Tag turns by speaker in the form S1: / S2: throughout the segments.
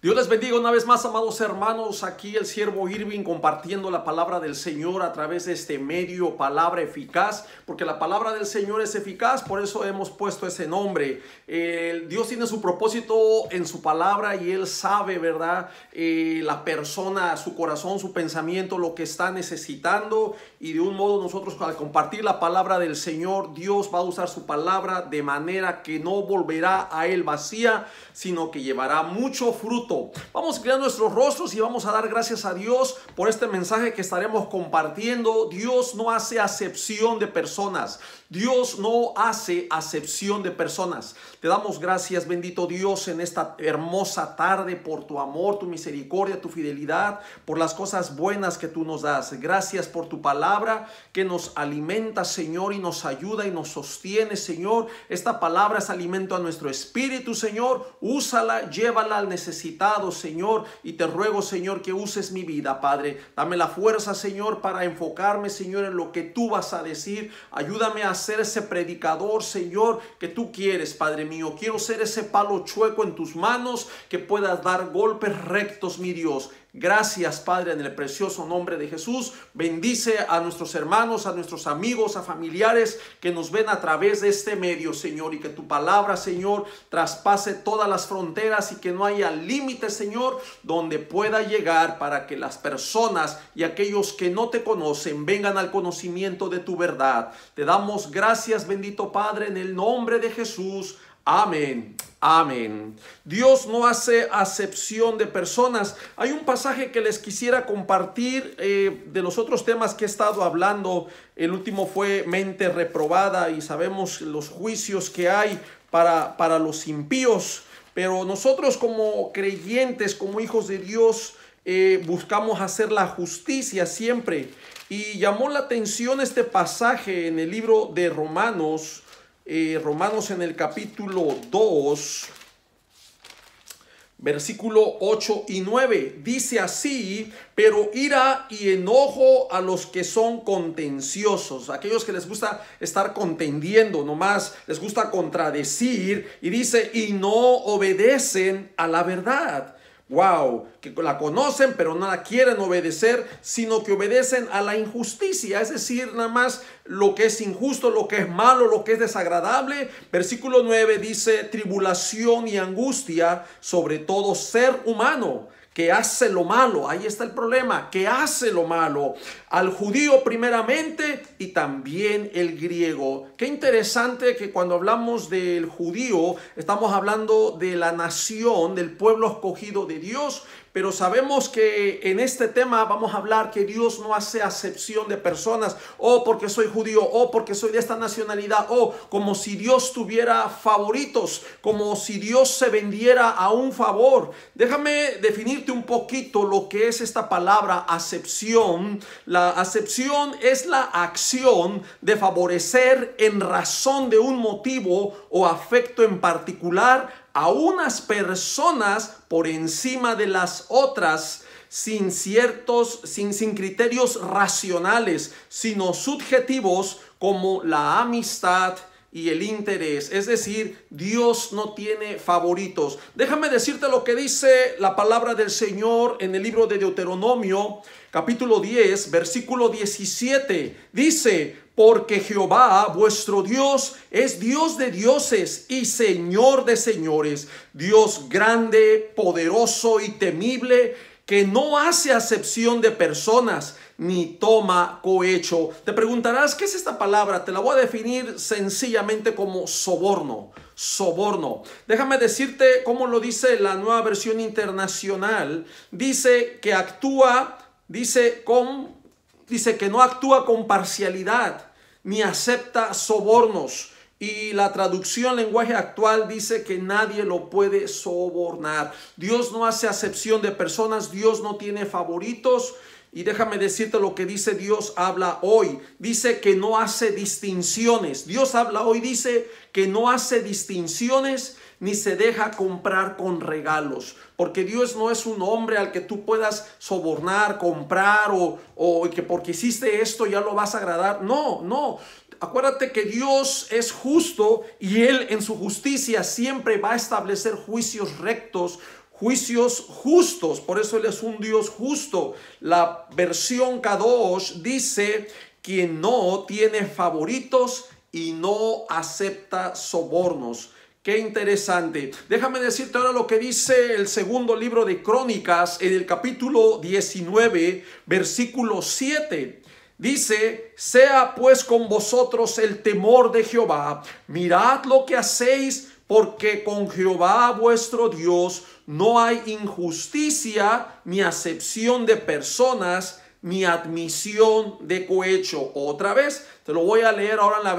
S1: Dios les bendiga una vez más, amados hermanos. Aquí el siervo Irving compartiendo la palabra del Señor a través de este medio, palabra eficaz, porque la palabra del Señor es eficaz, por eso hemos puesto ese nombre. Dios tiene su propósito en su palabra y Él sabe, ¿verdad? La persona, su corazón, su pensamiento, lo que está necesitando, y de un modo nosotros al compartir la palabra del Señor, Dios va a usar su palabra de manera que no volverá a Él vacía, sino que llevará mucho fruto. Vamos a crear nuestros rostros y vamos a dar gracias a Dios por este mensaje que estaremos compartiendo. Dios no hace acepción de personas. Dios no hace acepción de personas. Te damos gracias, bendito Dios, en esta hermosa tarde por tu amor, tu misericordia, tu fidelidad, por las cosas buenas que tú nos das. Gracias por tu palabra que nos alimenta, Señor, y nos ayuda y nos sostiene, Señor. Esta palabra es alimento a nuestro espíritu, Señor. Úsala, llévala al necesitado, Señor, y te ruego, Señor, que uses mi vida, Padre. Dame la fuerza, Señor, para enfocarme, Señor, en lo que tú vas a decir. Ayúdame a ser ese predicador, Señor, que tú quieres, Padre mío. Quiero ser ese palo chueco en tus manos, que puedas dar golpes rectos, mi Dios. Gracias, Padre, en el precioso nombre de Jesús. Bendice a nuestros hermanos, a nuestros amigos, a familiares que nos ven a través de este medio, Señor, y que tu palabra, Señor, traspase todas las fronteras y que no haya límites, Señor, donde pueda llegar, para que las personas y aquellos que no te conocen vengan al conocimiento de tu verdad. Te damos gracias, bendito Padre, en el nombre de Jesús. Amén. Amén. Dios no hace acepción de personas. Hay un pasaje que les quisiera compartir de los otros temas que he estado hablando. El último fue mente reprobada y sabemos los juicios que hay para los impíos. Pero nosotros como creyentes, como hijos de Dios, buscamos hacer la justicia siempre. Y llamó la atención este pasaje en el libro de Romanos. Romanos en el capítulo 2, versículo 8 y 9, dice así: pero ira y enojo a los que son contenciosos, aquellos que les gusta estar contendiendo, nomás les gusta contradecir, y dice, y no obedecen a la verdad. Wow, que la conocen pero no la quieren obedecer, sino que obedecen a la injusticia, es decir, nada más lo que es injusto, lo que es malo, lo que es desagradable. Versículo 9 dice: tribulación y angustia sobre todo ser humano que hace lo malo. Ahí está el problema, que hace lo malo, al judío primeramente y también el griego. Qué interesante que cuando hablamos del judío estamos hablando de la nación, del pueblo escogido de Dios. Pero sabemos que en este tema vamos a hablar que Dios no hace acepción de personas. Porque soy judío, porque soy de esta nacionalidad, como si Dios tuviera favoritos, como si Dios se vendiera a un favor. Déjame definirte un poquito lo que es esta palabra acepción. La acepción es la acción de favorecer en razón de un motivo o afecto en particular a unas personas por encima de las otras, sin criterios racionales, sino subjetivos, como la amistad y el interés. Es decir, Dios no tiene favoritos. Déjame decirte lo que dice la palabra del Señor en el libro de Deuteronomio, capítulo 10, versículo 17. Dice: porque Jehová vuestro Dios es Dios de dioses y Señor de señores, Dios grande, poderoso y temible, que no hace acepción de personas ni toma cohecho. Te preguntarás, ¿qué es esta palabra? Te la voy a definir sencillamente como soborno. Soborno. Déjame decirte cómo lo dice la Nueva Versión Internacional. Dice que dice que no actúa con parcialidad ni acepta sobornos. Y la traducción lenguaje actual dice que nadie lo puede sobornar. Dios no hace acepción de personas. Dios no tiene favoritos. Y déjame decirte lo que dice Dios habla hoy. Dice que no hace distinciones. Dios habla hoy, dice que no hace distinciones ni se deja comprar con regalos. Porque Dios no es un hombre al que tú puedas sobornar, comprar o que porque hiciste esto ya lo vas a agradar. No, no. Acuérdate que Dios es justo y Él en su justicia siempre va a establecer juicios rectos, juicios justos. Por eso Él es un Dios justo. La versión Kadosh dice: quien no tiene favoritos y no acepta sobornos. Qué interesante. Déjame decirte ahora lo que dice el segundo libro de Crónicas en el capítulo 19, versículo 7. Dice: sea pues con vosotros el temor de Jehová. Mirad lo que hacéis, porque con Jehová vuestro Dios no hay injusticia, ni acepción de personas, ni admisión de cohecho. Otra vez, te lo voy a leer ahora en la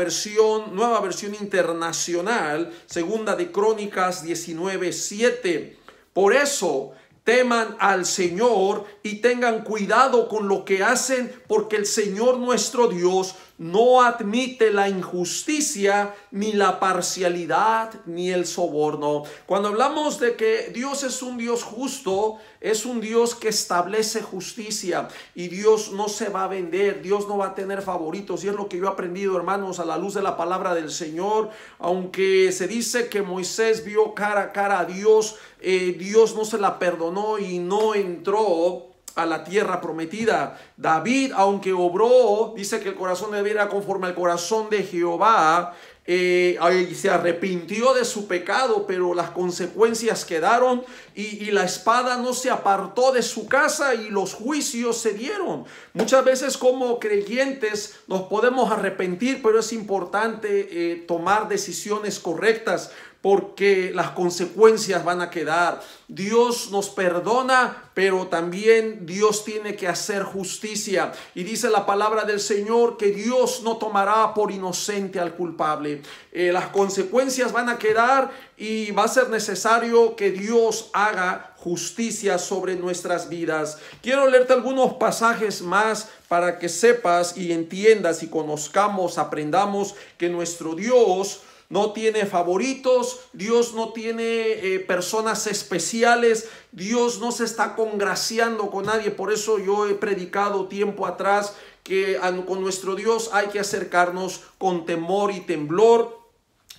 S1: nueva versión internacional, segunda de Crónicas 19:7. Por eso, teman al Señor y tengan cuidado con lo que hacen, porque el Señor nuestro Dios no admite la injusticia, ni la parcialidad, ni el soborno. Cuando hablamos de que Dios es un Dios justo, es un Dios que establece justicia, y Dios no se va a vender, Dios no va a tener favoritos. Y es lo que yo he aprendido, hermanos, a la luz de la palabra del Señor. Aunque se dice que Moisés vio cara a cara a Dios, Dios no se la perdonó y no entró a la tierra prometida. David, aunque obró, dice que el corazón de David era conforme al corazón de Jehová, se arrepintió de su pecado, pero las consecuencias quedaron, y la espada no se apartó de su casa, y los juicios se dieron. Muchas veces como creyentes nos podemos arrepentir, pero es importante tomar decisiones correctas, porque las consecuencias van a quedar. Dios nos perdona, pero también Dios tiene que hacer justicia. Y dice la palabra del Señor que Dios no tomará por inocente al culpable. Las consecuencias van a quedar, y va a ser necesario que Dios haga justicia sobre nuestras vidas. Quiero leerte algunos pasajes más para que sepas y entiendas y conozcamos, aprendamos que nuestro Dios no tiene favoritos, Dios no tiene personas especiales, Dios no se está congraciando con nadie. Por eso yo he predicado tiempo atrás que con nuestro Dios hay que acercarnos con temor y temblor,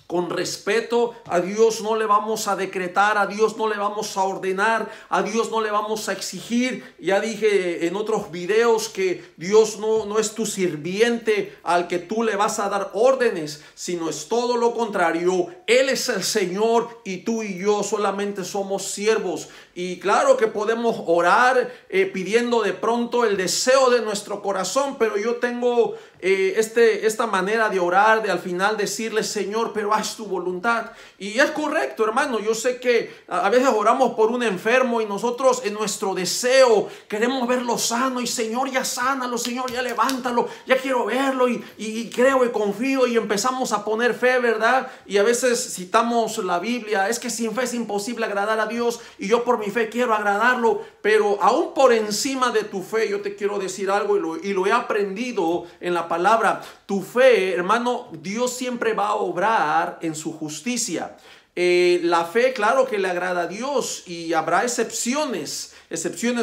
S1: con respeto. A Dios no le vamos a decretar, a Dios no le vamos a ordenar, a Dios no le vamos a exigir. Ya dije en otros videos que Dios no es tu sirviente al que tú le vas a dar órdenes, sino es todo lo contrario. Él es el Señor y tú y yo solamente somos siervos. Y claro que podemos orar pidiendo de pronto el deseo de nuestro corazón, pero yo tengo esta manera de orar, de al final decirle: Señor, pero haz tu voluntad. Y es correcto, hermano. Yo sé que a veces oramos por un enfermo y nosotros en nuestro deseo queremos verlo sano, y Señor, ya sánalo, Señor, ya levántalo, ya quiero verlo, y creo y confío, y empezamos a poner fe, ¿verdad? Y a veces citamos la Biblia: es que sin fe es imposible agradar a Dios, y yo por mi fe quiero agradarlo. Pero aún por encima de tu fe, yo te quiero decir algo, y lo he aprendido en la palabra. Tu fe, hermano, Dios siempre va a obrar en su justicia. La fe, claro que le agrada a Dios, y habrá excepciones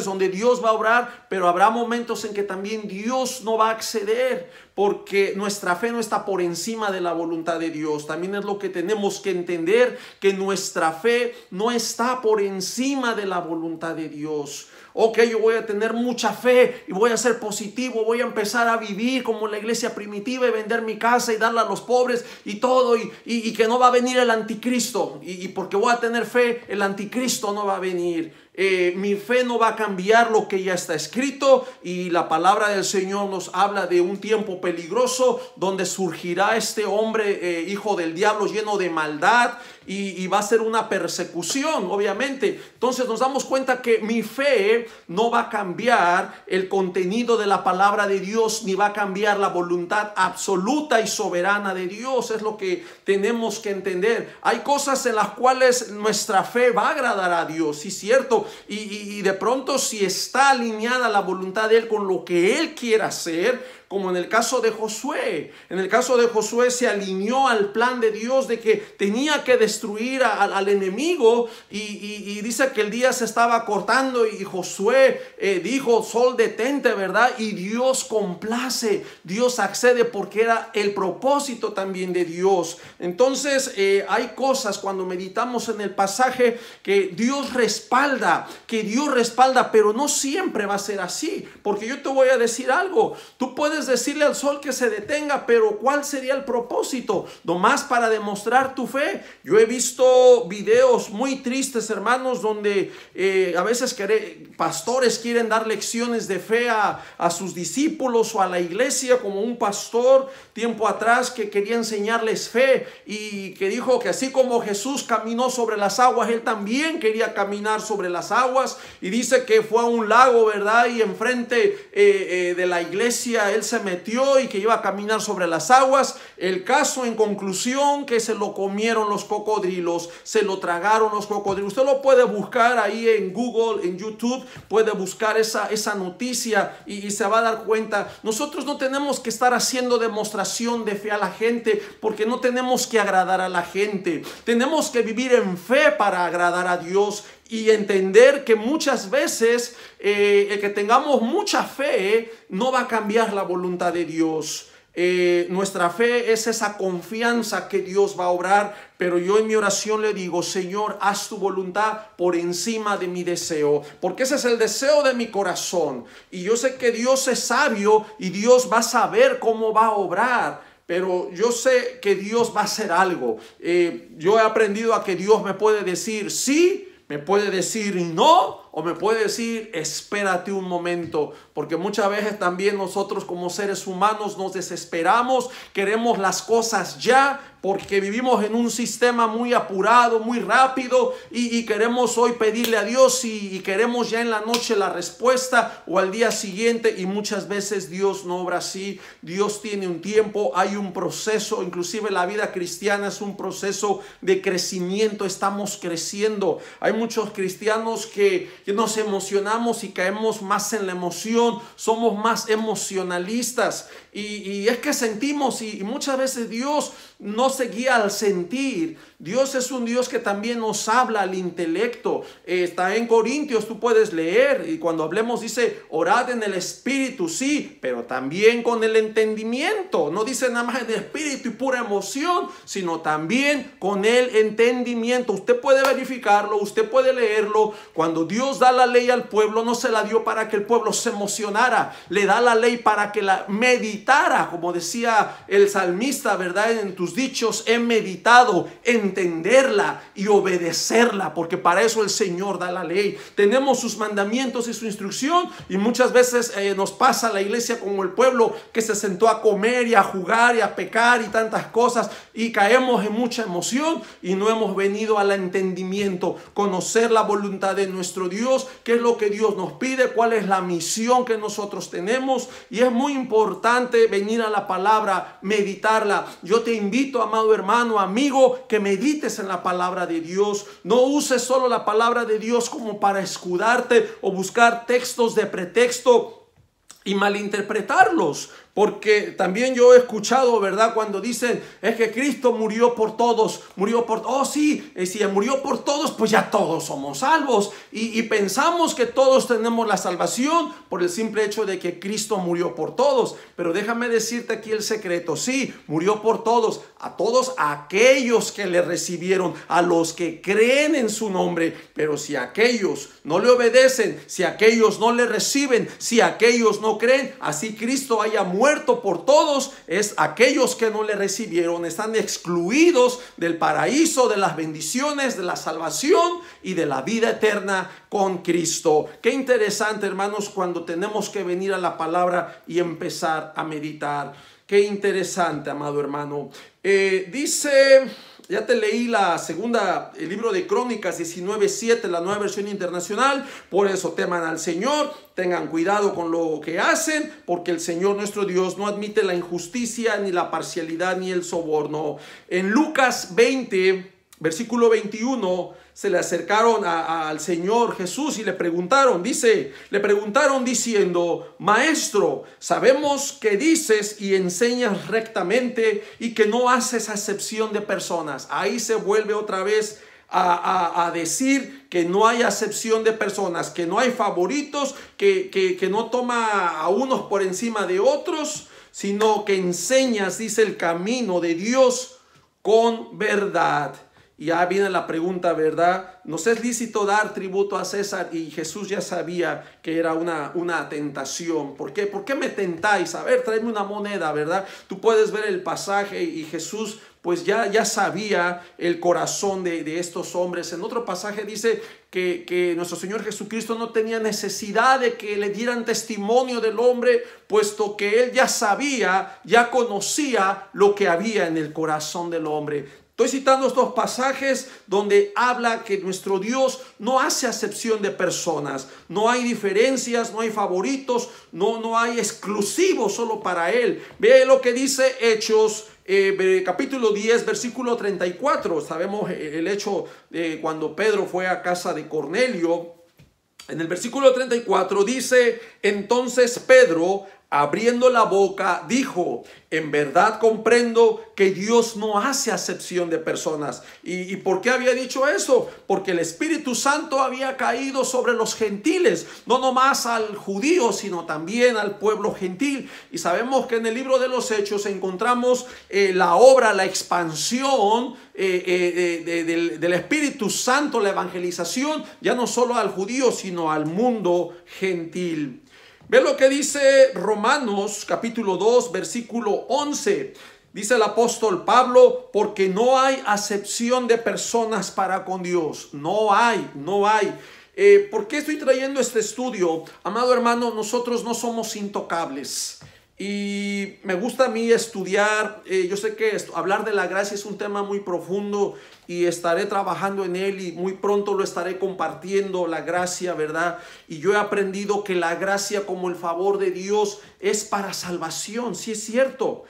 S1: donde Dios va a obrar, pero habrá momentos en que también Dios no va a acceder, porque nuestra fe no está por encima de la voluntad de Dios. También es lo que tenemos que entender, que nuestra fe no está por encima de la voluntad de Dios. Ok, yo voy a tener mucha fe y voy a ser positivo, voy a empezar a vivir como la iglesia primitiva y vender mi casa y darla a los pobres y todo, y que no va a venir el anticristo, y porque voy a tener fe, el anticristo no va a venir. Mi fe no va a cambiar lo que ya está escrito, y la palabra del Señor nos habla de un tiempo peligroso donde surgirá este hombre hijo del diablo, lleno de maldad, y va a ser una persecución, obviamente. Entonces nos damos cuenta que mi fe no va a cambiar el contenido de la palabra de Dios, ni va a cambiar la voluntad absoluta y soberana de Dios. Es lo que tenemos que entender. Hay cosas en las cuales nuestra fe va a agradar a Dios, sí, cierto, y de pronto si está alineada la voluntad de Él con lo que Él quiera hacer, como en el caso de Josué. En el caso de Josué se alineó al plan de Dios de que tenía que destruir al enemigo y dice que el día se estaba cortando y Josué dijo: sol, detente, ¿verdad? Y Dios complace, Dios accede, porque era el propósito también de Dios. Entonces hay cosas cuando meditamos en el pasaje que Dios respalda, pero no siempre va a ser así, porque yo te voy a decir algo: tú puedes decirle al sol que se detenga, pero ¿cuál sería el propósito? Nomás para demostrar tu fe. Yo he visto videos muy tristes, hermanos, donde a veces pastores quieren dar lecciones de fe a sus discípulos o a la iglesia, como un pastor tiempo atrás que quería enseñarles fe y que dijo que así como Jesús caminó sobre las aguas, él también quería caminar sobre las aguas, y dice que fue a un lago, ¿verdad? Y enfrente de la iglesia él se metió y que iba a caminar sobre las aguas. El caso, en conclusión, que se lo comieron los cocodrilos, se lo tragaron los cocodrilos. Usted lo puede buscar ahí en Google, en YouTube, puede buscar esa noticia y se va a dar cuenta. Nosotros no tenemos que estar haciendo demostración de fe a la gente, porque no tenemos que agradar a la gente. Tenemos que vivir en fe para agradar a Dios y entender que muchas veces el que tengamos mucha fe no va a cambiar la voluntad de Dios. Nuestra fe es esa confianza que Dios va a obrar, pero yo en mi oración le digo: Señor, haz tu voluntad por encima de mi deseo, porque ese es el deseo de mi corazón, y yo sé que Dios es sabio y Dios va a saber cómo va a obrar, pero yo sé que Dios va a hacer algo. Yo he aprendido a que Dios me puede decir sí, me puede decir no, o me puede decir espérate un momento, porque muchas veces también nosotros como seres humanos nos desesperamos, queremos las cosas ya, porque vivimos en un sistema muy apurado, muy rápido, y queremos hoy pedirle a Dios y queremos ya en la noche la respuesta o al día siguiente, y muchas veces Dios no obra así. Dios tiene un tiempo, hay un proceso. Inclusive la vida cristiana es un proceso de crecimiento, estamos creciendo. Hay muchos cristianos que nos emocionamos y caemos más en la emoción, somos más emocionalistas y es que sentimos, y muchas veces Dios no se guía al sentir. Dios es un Dios que también nos habla al intelecto. Está en Corintios, tú puedes leer, y cuando hablemos dice: orad en el espíritu, sí, pero también con el entendimiento. No dice nada más en el espíritu y pura emoción, sino también con el entendimiento. Usted puede verificarlo, usted puede leerlo. Cuando Dios da la ley al pueblo, no se la dio para que el pueblo se emocionara, le da la ley para que la meditara, como decía el salmista, ¿verdad? En tus dichos he meditado, entenderla y obedecerla, porque para eso el Señor da la ley. Tenemos sus mandamientos y su instrucción, y muchas veces nos pasa a la iglesia como el pueblo que se sentó a comer y a jugar y a pecar y tantas cosas, y caemos en mucha emoción y no hemos venido al entendimiento, conocer la voluntad de nuestro Dios, qué es lo que Dios nos pide, cuál es la misión que nosotros tenemos. Y es muy importante venir a la palabra, meditarla. Yo te invito, amado hermano, amigo, que medites en la palabra de Dios. No uses solo la palabra de Dios como para escudarte o buscar textos de pretexto y malinterpretarlos. Porque también yo he escuchado, ¿verdad? Cuando dicen, es que Cristo murió por todos, oh sí, si murió por todos, pues ya todos somos salvos. Y pensamos que todos tenemos la salvación por el simple hecho de que Cristo murió por todos. Pero déjame decirte aquí el secreto: sí, murió por todos aquellos que le recibieron, a los que creen en su nombre. Pero si aquellos no le obedecen, si aquellos no le reciben, si aquellos no creen, así Cristo haya muerto por todos, es aquellos que no le recibieron, están excluidos del paraíso, de las bendiciones, de la salvación y de la vida eterna con Cristo. Qué interesante, hermanos, cuando tenemos que venir a la palabra y empezar a meditar. Qué interesante, amado hermano. Dice, ya te leí el libro de Crónicas 19:7, la Nueva Versión Internacional. Por eso teman al Señor, tengan cuidado con lo que hacen, porque el Señor nuestro Dios no admite la injusticia, ni la parcialidad, ni el soborno. En Lucas 20, Versículo 21, se le acercaron al Señor Jesús y le preguntaron diciendo: Maestro, sabemos que dices y enseñas rectamente y que no haces acepción de personas. Ahí se vuelve otra vez a decir que no hay acepción de personas, que no hay favoritos, que no toma a unos por encima de otros, sino que enseñas, dice, el camino de Dios con verdad. Y ya viene la pregunta, ¿verdad? ¿Nos es lícito dar tributo a César? Y Jesús ya sabía que era una tentación. ¿Por qué? ¿Por qué me tentáis? A ver, tráeme una moneda, ¿verdad? Tú puedes ver el pasaje y Jesús pues ya sabía el corazón de estos hombres. En otro pasaje dice que nuestro Señor Jesucristo no tenía necesidad de que le dieran testimonio del hombre, puesto que Él ya sabía, ya conocía lo que había en el corazón del hombre. Estoy citando estos pasajes donde habla que nuestro Dios no hace acepción de personas. No hay diferencias, no hay favoritos, no hay exclusivos solo para Él. Ve lo que dice Hechos capítulo 10, versículo 34. Sabemos el hecho de cuando Pedro fue a casa de Cornelio. En el versículo 34 dice: entonces Pedro, abriendo la boca, dijo: en verdad comprendo que Dios no hace acepción de personas. ¿Y por qué había dicho eso? Porque el Espíritu Santo había caído sobre los gentiles, no nomás al judío, sino también al pueblo gentil. Y sabemos que en el libro de los Hechos encontramos la obra, la expansión del Espíritu Santo, la evangelización, ya no solo al judío, sino al mundo gentil. Ve lo que dice Romanos capítulo 2 versículo 11. Dice el apóstol Pablo: porque no hay acepción de personas para con Dios. No hay. ¿Por qué estoy trayendo este estudio? Amado hermano, nosotros no somos intocables. Y me gusta a mí estudiar, yo sé que hablar de la gracia es un tema muy profundo y estaré trabajando en él y muy pronto lo estaré compartiendo, la gracia, ¿verdad? Y yo he aprendido que la gracia, como el favor de Dios, es para salvación. Sí, es cierto.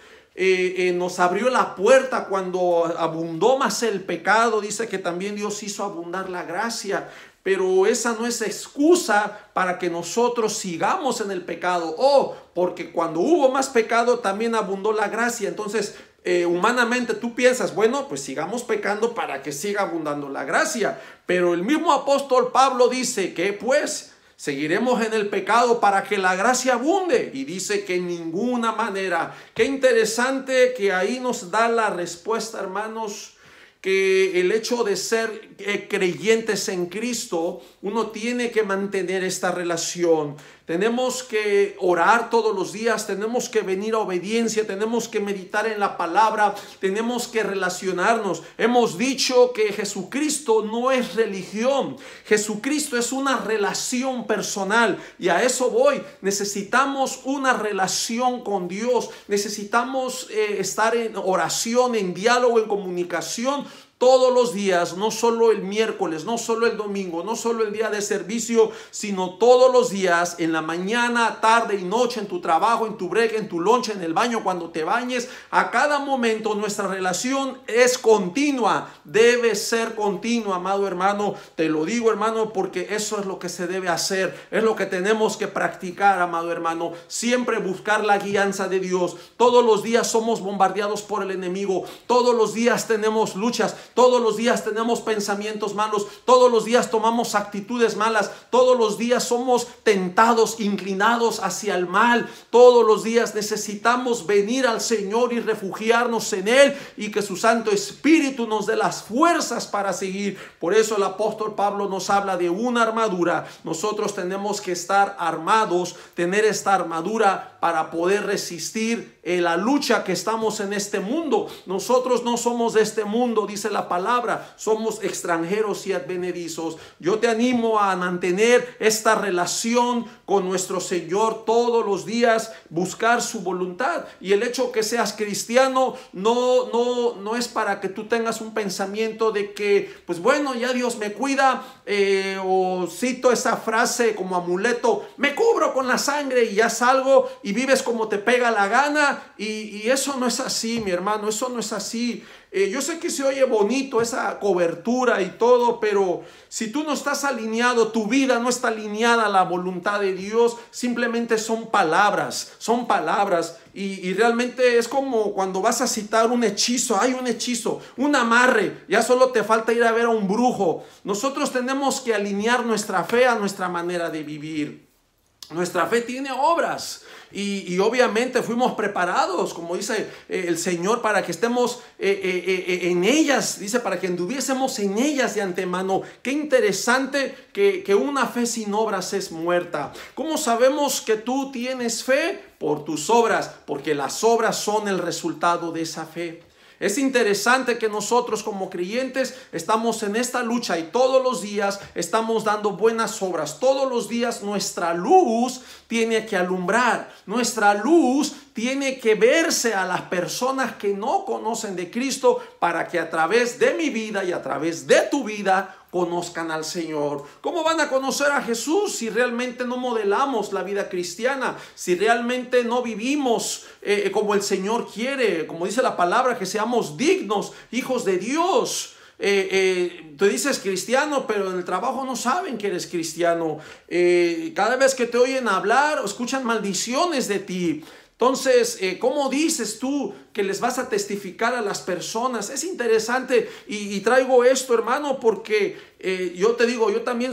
S1: Nos abrió la puerta cuando abundó más el pecado. Dice que también Dios hizo abundar la gracia. Pero esa no es excusa para que nosotros sigamos en el pecado. Porque cuando hubo más pecado también abundó la gracia. Entonces, humanamente tú piensas, bueno, pues sigamos pecando para que siga abundando la gracia. Pero el mismo apóstol Pablo dice que pues seguiremos en el pecado para que la gracia abunde. Y dice que en ninguna manera. Qué interesante que ahí nos da la respuesta, hermanos, que el hecho de ser creyentes en Cristo, uno tiene que mantener esta relación. Tenemos que orar todos los días, tenemos que venir a obediencia, tenemos que meditar en la palabra, tenemos que relacionarnos. Hemos dicho que Jesucristo no es religión, Jesucristo es una relación personal, y a eso voy. Necesitamos una relación con Dios, necesitamos estar en oración, en diálogo, en comunicación todos los días, no solo el miércoles, no solo el domingo, no solo el día de servicio, sino todos los días, en la mañana, tarde y noche, en tu trabajo, en tu break, en tu lunch, en el baño, cuando te bañes. A cada momento nuestra relación es continua, debe ser continua, amado hermano. Te lo digo, hermano, porque eso es lo que se debe hacer, es lo que tenemos que practicar, amado hermano. Siempre buscar la guianza de Dios. Todos los días somos bombardeados por el enemigo, todos los días tenemos luchas, todos los días tenemos pensamientos malos, todos los días tomamos actitudes malas, todos los días somos tentados, inclinados hacia el mal. Todos los días necesitamos venir al Señor y refugiarnos en Él, y que su Santo Espíritu nos dé las fuerzas para seguir. Por eso el apóstol Pablo nos habla de una armadura. Nosotros tenemos que estar armados, tener esta armadura para poder resistir la lucha que estamos en este mundo. Nosotros no somos de este mundo, dice la palabra, somos extranjeros y advenedizos. Yo te animo a mantener esta relación con nuestro Señor todos los días, buscar su voluntad. Y el hecho que seas cristiano no es para que tú tengas un pensamiento de que, pues bueno, ya Dios me cuida, o cito esa frase como amuleto: me cubro con la sangre y ya salgo y vives como te pega la gana. Y eso no es así, mi hermano, eso no es así. Yo sé que se oye bonito bonito esa cobertura y todo, pero si tú no estás alineado, tu vida no está alineada a la voluntad de Dios, simplemente son palabras, y realmente es como cuando vas a citar un hechizo, hay un hechizo, un amarre, ya solo te falta ir a ver a un brujo. Nosotros tenemos que alinear nuestra fe a nuestra manera de vivir. Nuestra fe tiene obras y obviamente fuimos preparados, como dice el Señor, para que estemos en ellas, dice, para que anduviésemos en ellas de antemano. Qué interesante que una fe sin obras es muerta. ¿Cómo sabemos que tú tienes fe? Por tus obras, porque las obras son el resultado de esa fe. Es interesante que nosotros como creyentes estamos en esta lucha y todos los días estamos dando buenas obras. Todos los días nuestra luz tiene que alumbrar. Nuestra luz tiene que verse a las personas que no conocen de Cristo, para que a través de mi vida y a través de tu vida conozcan al Señor. ¿Cómo van a conocer a Jesús si realmente no modelamos la vida cristiana? Si realmente no vivimos como el Señor quiere, como dice la palabra, que seamos dignos, hijos de Dios. Te dices cristiano, pero en el trabajo no saben que eres cristiano. Cada vez que te oyen hablar, escuchan maldiciones de ti. Entonces, ¿cómo dices tú que les vas a testificar a las personas? Es interesante y traigo esto, hermano, porque yo te digo, yo también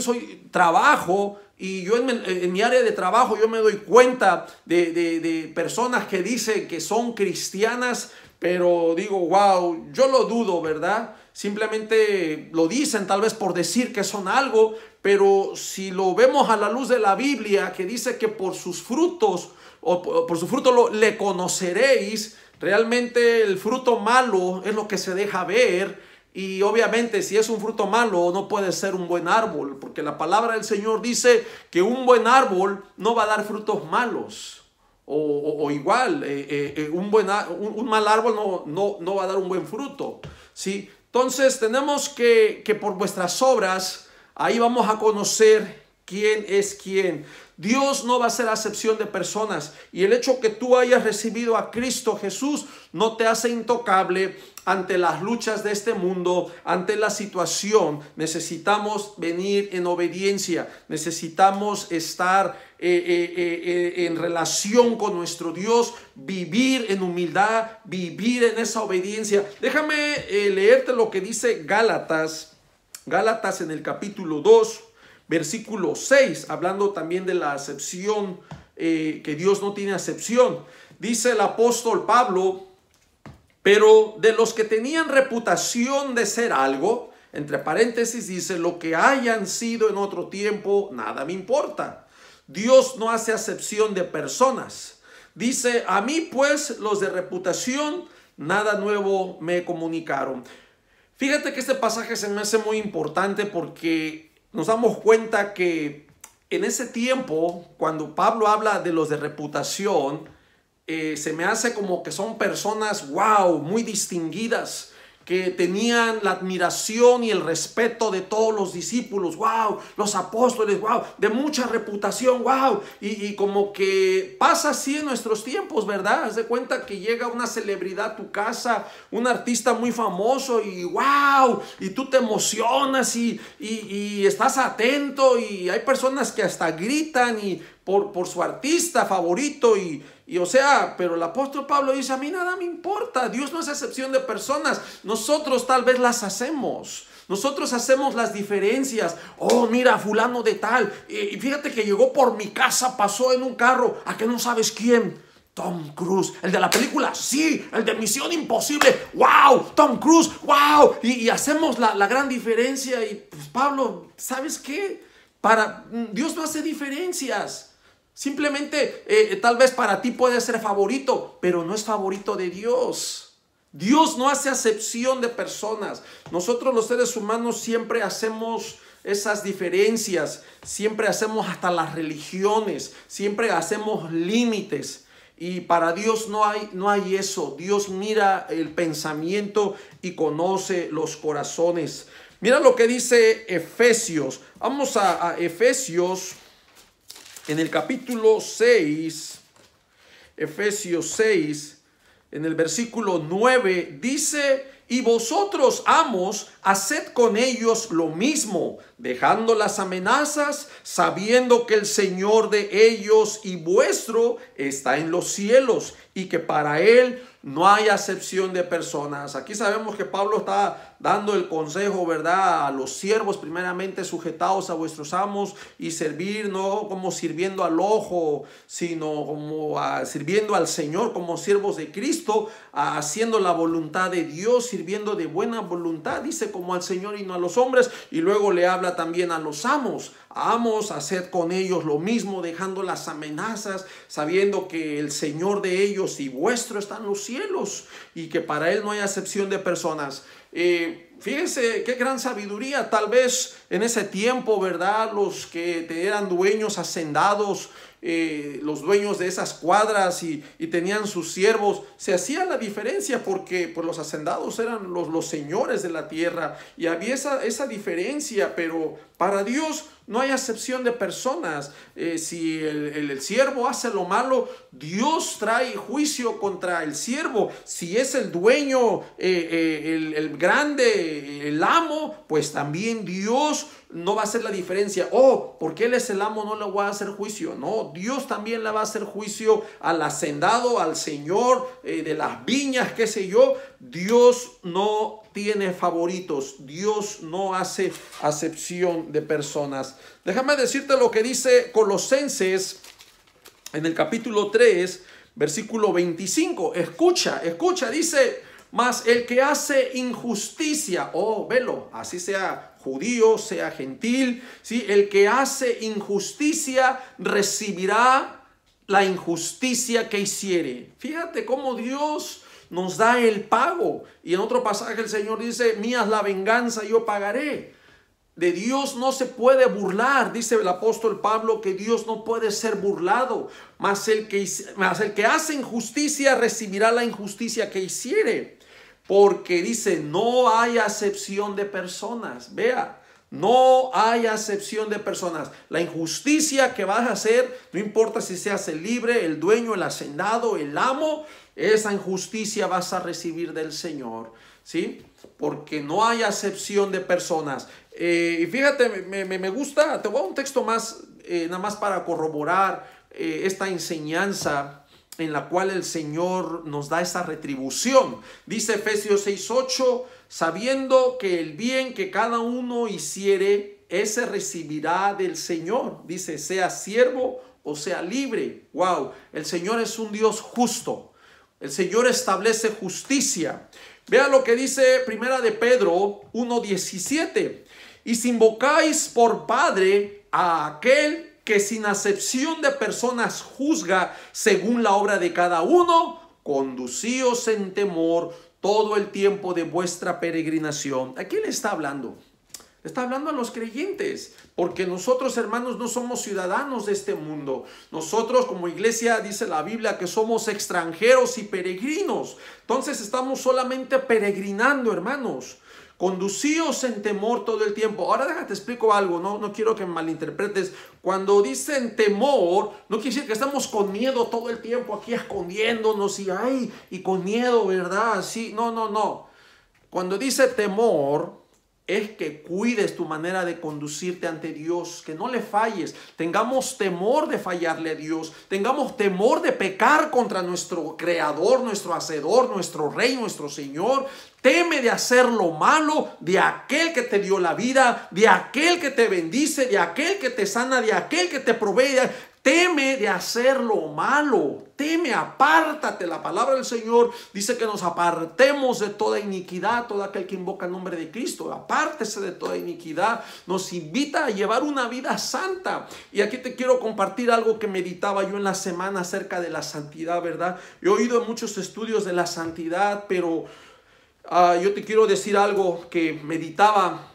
S1: trabajo, y yo en mi área de trabajo yo me doy cuenta de personas que dicen que son cristianas, pero digo, wow, yo lo dudo, ¿verdad? Simplemente lo dicen tal vez por decir que son algo, pero si lo vemos a la luz de la Biblia, que dice que por sus frutos o por su fruto le conoceréis. Realmente el fruto malo es lo que se deja ver, y obviamente si es un fruto malo no puede ser un buen árbol, porque la palabra del Señor dice que un buen árbol no va a dar frutos malos, o igual un mal árbol no va a dar un buen fruto, ¿sí? Entonces tenemos que por vuestras obras ahí vamos a conocer quién es quién. Dios no va a hacer acepción de personas, y el hecho que tú hayas recibido a Cristo Jesús no te hace intocable ante las luchas de este mundo, ante la situación. Necesitamos venir en obediencia, necesitamos estar en relación con nuestro Dios, vivir en humildad, vivir en esa obediencia. Déjame leerte lo que dice Gálatas en el capítulo 2. Versículo 6, hablando también de la acepción, que Dios no tiene acepción. Dice el apóstol Pablo: pero de los que tenían reputación de ser algo, entre paréntesis dice, lo que hayan sido en otro tiempo, nada me importa. Dios no hace acepción de personas. Dice, a mí pues los de reputación, nada nuevo me comunicaron. Fíjate que este pasaje se me hace muy importante, porque nos damos cuenta que en ese tiempo, cuando Pablo habla de los de reputación, se me hace como que son personas, wow, muy distinguidas, que tenían la admiración y el respeto de todos los discípulos, wow, los apóstoles, wow, de mucha reputación, wow, y como que pasa así en nuestros tiempos, ¿verdad? Haz de cuenta que llega una celebridad a tu casa, un artista muy famoso, y wow, y tú te emocionas y estás atento, y hay personas que hasta gritan y por su artista favorito, y o sea, pero el apóstol Pablo dice, a mí nada me importa. Dios no hace excepción de personas. Nosotros tal vez las hacemos. Nosotros hacemos las diferencias. Oh, mira, fulano de tal, y fíjate que llegó por mi casa, pasó en un carro. ¿A qué no sabes quién? Tom Cruise, el de la película, sí, el de Misión Imposible, wow, Tom Cruise, wow, y hacemos la gran diferencia. Y pues, Pablo, ¿sabes qué? Dios no hace diferencias. Simplemente tal vez para ti puede ser favorito, pero no es favorito de Dios. Dios no hace acepción de personas. Nosotros los seres humanos siempre hacemos esas diferencias, siempre hacemos hasta las religiones, siempre hacemos límites. Y para Dios no hay eso. Dios mira el pensamiento y conoce los corazones. Mira lo que dice Efesios. Vamos a Efesios. En el capítulo 6, Efesios 6, en el versículo 9, dice Y vosotros, amos, haced con ellos lo mismo, dejando las amenazas, sabiendo que el Señor de ellos y vuestro está en los cielos, y que para él no hay acepción de personas. Aquí sabemos que Pablo está dando el consejo, ¿verdad?, a los siervos, primeramente sujetados a vuestros amos y servir, no como sirviendo al ojo, sino como sirviendo al Señor, como siervos de Cristo, haciendo la voluntad de Dios, sirviendo de buena voluntad, dice, como al Señor y no a los hombres. Y luego le habla también a los amos. Amos, haced con ellos lo mismo, dejando las amenazas, sabiendo que el Señor de ellos y vuestro está en los cielos, y que para él no hay acepción de personas. Fíjense qué gran sabiduría. Tal vez en ese tiempo, ¿verdad?, los que eran dueños, hacendados, los dueños de esas cuadras y tenían sus siervos, se hacía la diferencia porque pues, los hacendados eran los señores de la tierra, y había esa diferencia. Pero para Dios no hay acepción de personas. Si el siervo hace lo malo, Dios trae juicio contra el siervo. Si es el dueño, el grande, el amo, pues también Dios no va a hacer la diferencia. Porque él es el amo, no le voy a hacer juicio. No, Dios también le va a hacer juicio al hacendado, al señor de las viñas, qué sé yo. Dios no tiene favoritos. Dios no hace acepción de personas. Déjame decirte lo que dice Colosenses en el capítulo 3, versículo 25. Escucha, dice: mas el que hace injusticia, velo, así sea judío, sea gentil, ¿sí?, el que hace injusticia recibirá la injusticia que hiciere. Fíjate cómo Dios nos da el pago. Y en otro pasaje el Señor dice: mía es la venganza, yo pagaré. De Dios no se puede burlar. Dice el apóstol Pablo que Dios no puede ser burlado. Mas el que hace injusticia recibirá la injusticia que hiciere. Porque dice, no hay acepción de personas. Vea, no hay acepción de personas. La injusticia que vas a hacer, no importa si seas el libre, el dueño, el hacendado, el amo, esa injusticia vas a recibir del Señor, ¿sí? Porque no hay acepción de personas. Y fíjate, me gusta, te voy a dar un texto más, nada más para corroborar esta enseñanza en la cual el Señor nos da esa retribución. Dice Efesios 6:8, sabiendo que el bien que cada uno hiciere, ese recibirá del Señor. Dice, sea siervo o sea libre. Wow, el Señor es un Dios justo. El Señor establece justicia. Vea lo que dice Primera de Pedro 1:17. Y si invocáis por Padre a aquel que sin acepción de personas juzga según la obra de cada uno, conducíos en temor todo el tiempo de vuestra peregrinación. ¿A quién le está hablando? Está hablando a los creyentes, porque nosotros, hermanos, no somos ciudadanos de este mundo. Nosotros como iglesia dice la Biblia que somos extranjeros y peregrinos. Entonces estamos solamente peregrinando, hermanos. Conducíos en temor todo el tiempo. Ahora déjate explico algo, no quiero que me malinterpretes. Cuando dicen temor, no quiere decir que estamos con miedo todo el tiempo aquí escondiéndonos y con miedo, ¿verdad? Sí, no. Cuando dice temor, es que cuides tu manera de conducirte ante Dios, que no le falles. Tengamos temor de fallarle a Dios, tengamos temor de pecar contra nuestro Creador, nuestro Hacedor, nuestro Rey, nuestro Señor. Teme de hacer lo malo de aquel que te dio la vida, de aquel que te bendice, de aquel que te sana, de aquel que te provee. Teme de hacer lo malo, teme, apártate. La palabra del Señor dice que nos apartemos de toda iniquidad. Todo aquel que invoca el nombre de Cristo, apártese de toda iniquidad. Nos invita a llevar una vida santa. Y aquí te quiero compartir algo que meditaba yo en la semana acerca de la santidad, ¿verdad? He oído muchos estudios de la santidad, pero yo te quiero decir algo que meditaba.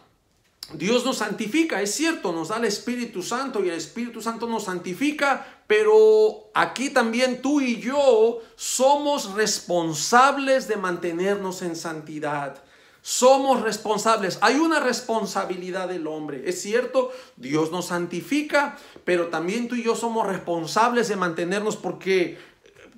S1: Dios nos santifica, es cierto, nos da el Espíritu Santo y el Espíritu Santo nos santifica, pero aquí también tú y yo somos responsables de mantenernos en santidad. Somos responsables, hay una responsabilidad del hombre, es cierto, Dios nos santifica, pero también tú y yo somos responsables de mantenernos, porque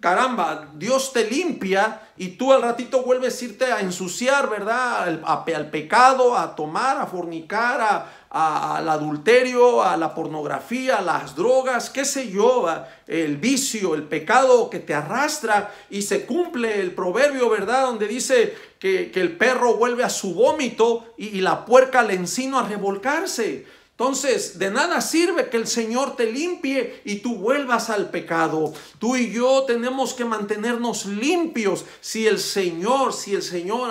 S1: caramba, Dios te limpia y tú al ratito vuelves a irte a ensuciar, ¿verdad? Al pecado, a tomar, a fornicar, al adulterio, a la pornografía, a las drogas, qué sé yo, el vicio, el pecado que te arrastra, y se cumple el proverbio, ¿verdad? Donde dice que el perro vuelve a su vómito y la puerca al encino a revolcarse. Entonces, de nada sirve que el Señor te limpie y tú vuelvas al pecado. Tú y yo tenemos que mantenernos limpios. Si el Señor,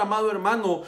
S1: amado hermano,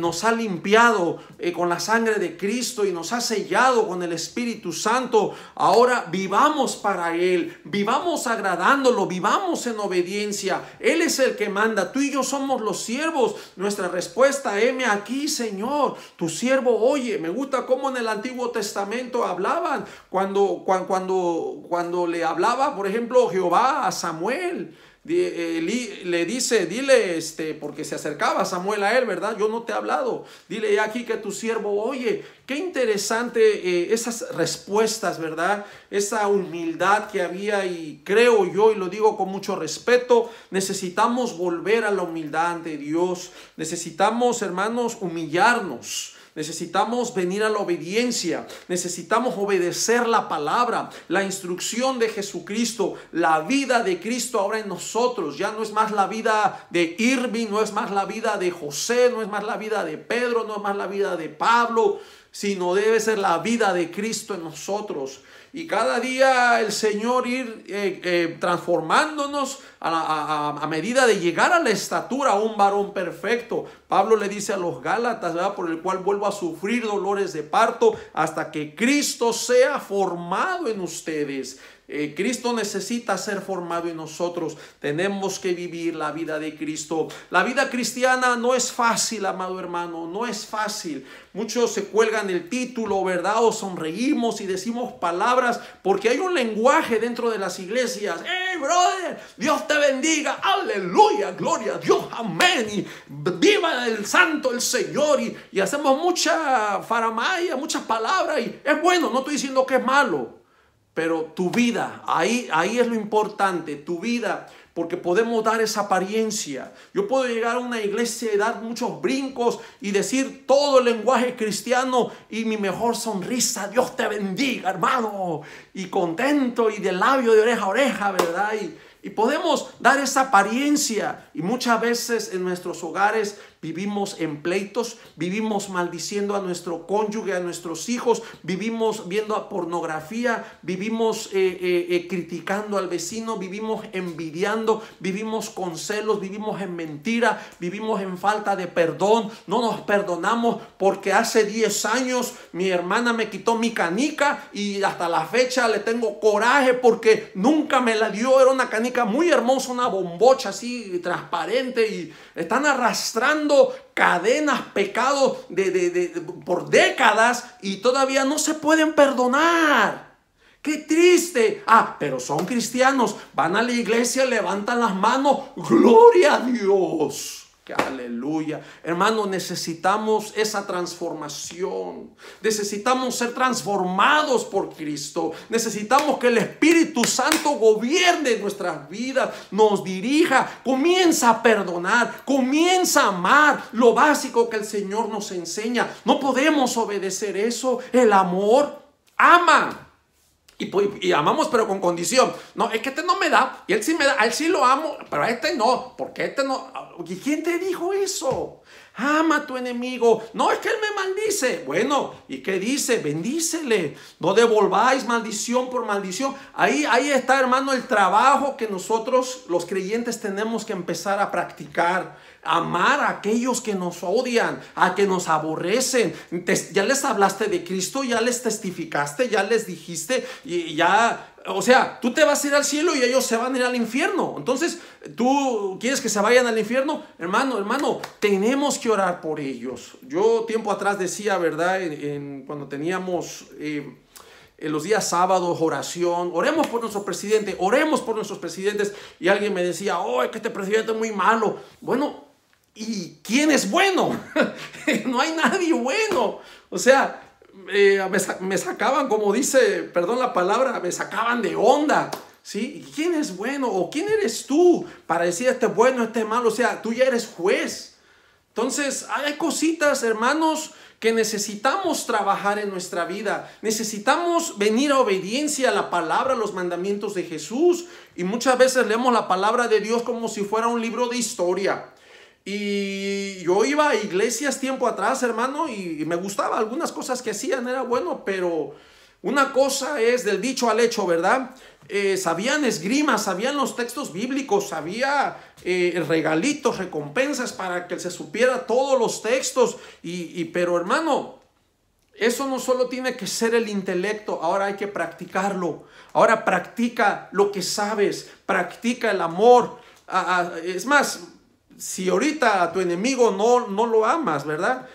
S1: nos ha limpiado con la sangre de Cristo y nos ha sellado con el Espíritu Santo, ahora vivamos para Él, vivamos agradándolo, vivamos en obediencia. Él es el que manda, tú y yo somos los siervos. Nuestra respuesta: heme aquí, Señor, tu siervo oye. Me gusta cómo en el Antiguo Testamento hablaban cuando le hablaba, por ejemplo, Jehová a Samuel. Le dice, dile, porque se acercaba Samuel a él, ¿verdad? Yo no te he hablado, dile aquí que tu siervo oye. Qué interesante esas respuestas, ¿verdad? Esa humildad que había, y creo yo, y lo digo con mucho respeto, necesitamos volver a la humildad ante Dios. Necesitamos, hermanos, humillarnos. Necesitamos venir a la obediencia, necesitamos obedecer la palabra, la instrucción de Jesucristo, la vida de Cristo ahora en nosotros. Ya no es más la vida de Irving, no es más la vida de José, no es más la vida de Pedro, no es más la vida de Pablo, sino debe ser la vida de Cristo en nosotros. Y cada día el Señor ir transformándonos a medida de llegar a la estatura a un varón perfecto. Pablo le dice a los Gálatas, ¿verdad? Por el cual vuelvo a sufrir dolores de parto hasta que Cristo sea formado en ustedes. Cristo necesita ser formado en nosotros. Tenemos que vivir la vida de Cristo. La vida cristiana no es fácil, amado hermano, no es fácil. Muchos se cuelgan el título, ¿verdad? O sonreímos y decimos palabras porque hay un lenguaje dentro de las iglesias. ¡Hey, brother! Dios te bendiga. ¡Aleluya! ¡Gloria a Dios! ¡Amén! Y viva el santo, el Señor. Y hacemos mucha faramaya, muchas palabras. Y es bueno, no estoy diciendo que es malo. Pero tu vida, ahí es lo importante, tu vida, porque podemos dar esa apariencia. Yo puedo llegar a una iglesia y dar muchos brincos y decir todo el lenguaje cristiano y mi mejor sonrisa, Dios te bendiga, hermano, y contento y de labio de oreja a oreja, ¿verdad? Y podemos dar esa apariencia, y muchas veces en nuestros hogares vivimos en pleitos, vivimos maldiciendo a nuestro cónyuge, a nuestros hijos, vivimos viendo pornografía, vivimos criticando al vecino, vivimos envidiando, vivimos con celos, vivimos en mentira, vivimos en falta de perdón. No nos perdonamos porque hace 10 años mi hermana me quitó mi canica y hasta la fecha le tengo coraje porque nunca me la dio. Era una canica muy hermosa, una bombocha así transparente, y están arrastrando cadenas, pecados por décadas y todavía no se pueden perdonar. ¡Qué triste! Pero son cristianos, van a la iglesia, levantan las manos, ¡gloria a Dios! ¡Qué aleluya! Hermano, necesitamos esa transformación. Necesitamos ser transformados por Cristo. Necesitamos que el Espíritu Santo gobierne nuestras vidas, nos dirija. Comienza a perdonar, comienza a amar, lo básico que el Señor nos enseña. No podemos obedecer eso. El amor ama. Y amamos, pero con condición. No, es que este no me da, y él sí me da, a él sí lo amo, pero a este no, porque este no. ¿Y quién te dijo eso? Ama a tu enemigo. No, es que él me maldice. Bueno, ¿y qué dice? Bendícele. No devolváis maldición por maldición. Ahí está, hermano, el trabajo que nosotros, los creyentes, tenemos que empezar a practicar. Amar a aquellos que nos odian, a que nos aborrecen. Ya les hablaste de Cristo, ya les testificaste, ya les dijiste, y ya, o sea, tú te vas a ir al cielo y ellos se van a ir al infierno. Entonces, ¿tú quieres que se vayan al infierno? Hermano, tenemos que orar por ellos. Yo tiempo atrás decía, ¿verdad? Cuando teníamos en los días sábados oración, oremos por nuestro presidente, oremos por nuestros presidentes, y alguien me decía, es que este presidente es muy malo. Bueno, ¿y quién es bueno? No hay nadie bueno. O sea, me sacaban, como dice, perdón la palabra, me sacaban de onda. ¿sí? ¿Quién es bueno? ¿O quién eres tú para decir este es bueno, este es malo? O sea, tú ya eres juez. Entonces, hay cositas, hermanos, que necesitamos trabajar en nuestra vida. Necesitamos venir a obediencia a la palabra, a los mandamientos de Jesús. Y muchas veces leemos la palabra de Dios como si fuera un libro de historia. Y yo iba a iglesias tiempo atrás, hermano, y me gustaba algunas cosas que hacían, era bueno, pero una cosa es del dicho al hecho, ¿verdad? Sabían esgrima, sabían los textos bíblicos, había regalitos, recompensas para que se supiera todos los textos. Pero hermano, eso no solo tiene que ser el intelecto, ahora hay que practicarlo. Ahora practica lo que sabes, practica el amor. Es más, si ahorita a tu enemigo no lo amas, ¿verdad?